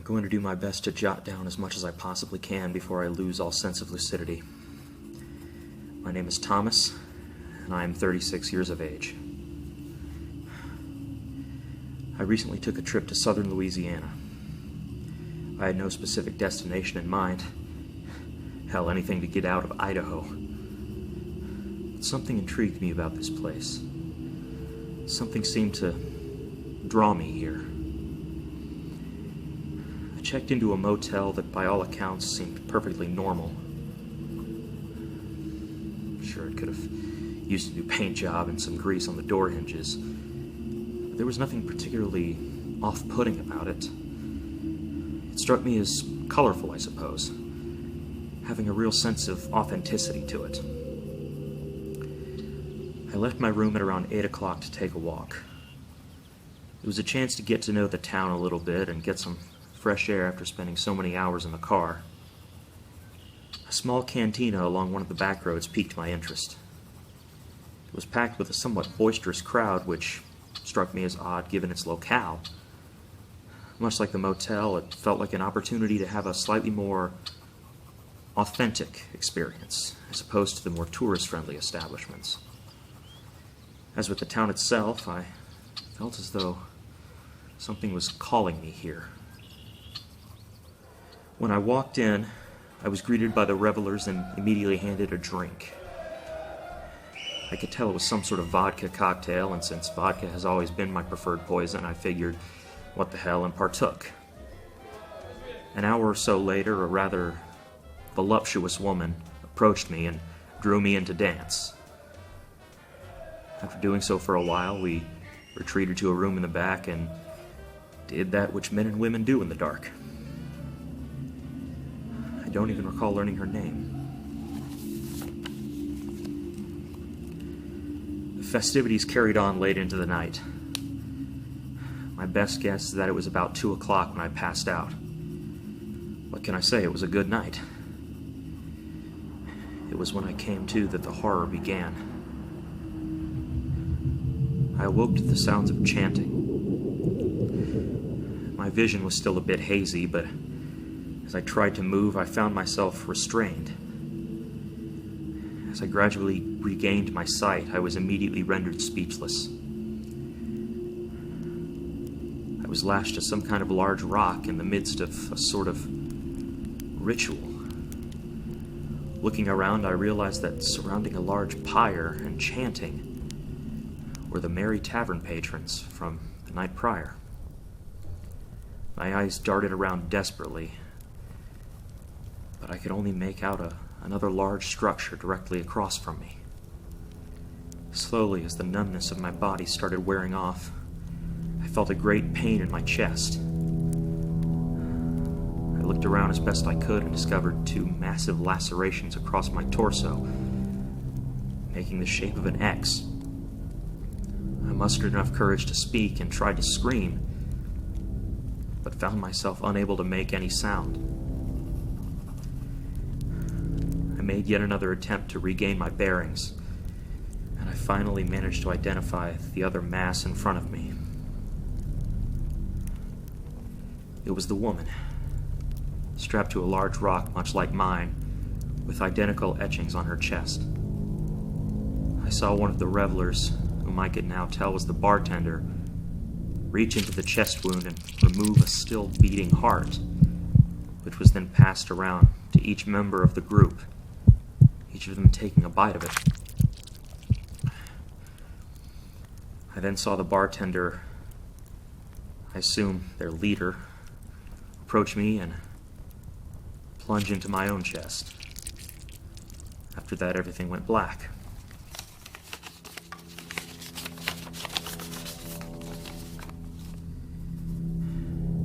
going to do my best to jot down as much as I possibly can before I lose all sense of lucidity. My name is Thomas, and I am 36 years of age. I recently took a trip to southern Louisiana. I had no specific destination in mind. Hell, anything to get out of Idaho. But something intrigued me about this place. Something seemed to draw me here. I checked into a motel that by all accounts seemed perfectly normal. Sure, it could have used a new paint job and some grease on the door hinges. But there was nothing particularly off-putting about it. It struck me as colorful, I suppose, having a real sense of authenticity to it. I left my room at around 8 o'clock to take a walk. It was a chance to get to know the town a little bit and get some fresh air after spending so many hours in the car. A small cantina along one of the back roads piqued my interest. It was packed with a somewhat boisterous crowd, which struck me as odd given its locale. Much like the motel, it felt like an opportunity to have a slightly more authentic experience, as opposed to the more tourist-friendly establishments. As with the town itself, I felt as though something was calling me here. When I walked in, I was greeted by the revelers and immediately handed a drink. I could tell it was some sort of vodka cocktail, and since vodka has always been my preferred poison, I figured, what the hell, and partook. An hour or so later, a rather voluptuous woman approached me and drew me in to dance. After doing so for a while, we retreated to a room in the back and did that which men and women do in the dark. I don't even recall learning her name. The festivities carried on late into the night. My best guess is that it was about 2 o'clock when I passed out. What can I say? It was a good night. It was when I came to that the horror began. I awoke to the sounds of chanting. My vision was still a bit hazy, but as I tried to move, I found myself restrained. As I gradually regained my sight, I was immediately rendered speechless. I was lashed to some kind of large rock in the midst of a sort of ritual. Looking around, I realized that surrounding a large pyre and chanting were the merry tavern patrons from the night prior. My eyes darted around desperately, but I could only make out another large structure directly across from me. Slowly, as the numbness of my body started wearing off, I felt a great pain in my chest. I looked around as best I could and discovered 2 massive lacerations across my torso, making the shape of an X. I mustered enough courage to speak and tried to scream, but found myself unable to make any sound. I made yet another attempt to regain my bearings, and I finally managed to identify the other mass in front of me. It was the woman, strapped to a large rock much like mine, with identical etchings on her chest. I saw one of the revelers, whom I could now tell was the bartender, reach into the chest wound and remove a still beating heart, which was then passed around to each member of the group, each of them taking a bite of it. I then saw the bartender, I assume their leader, approach me and plunge into my own chest. After that, everything went black.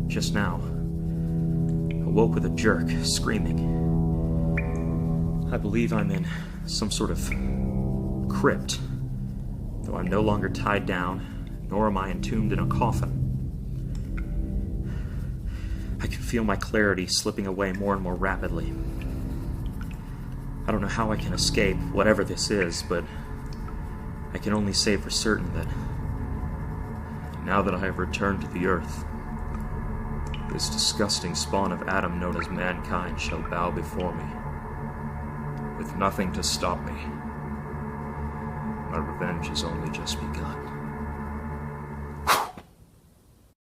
Just now, I woke with a jerk, screaming. I believe I'm in some sort of crypt, though I'm no longer tied down, nor am I entombed in a coffin. I can feel my clarity slipping away more and more rapidly. I don't know how I can escape whatever this is, but I can only say for certain that now that I have returned to the earth, This disgusting spawn of Adam known as mankind shall bow before me, with nothing to stop me. My revenge has only just begun.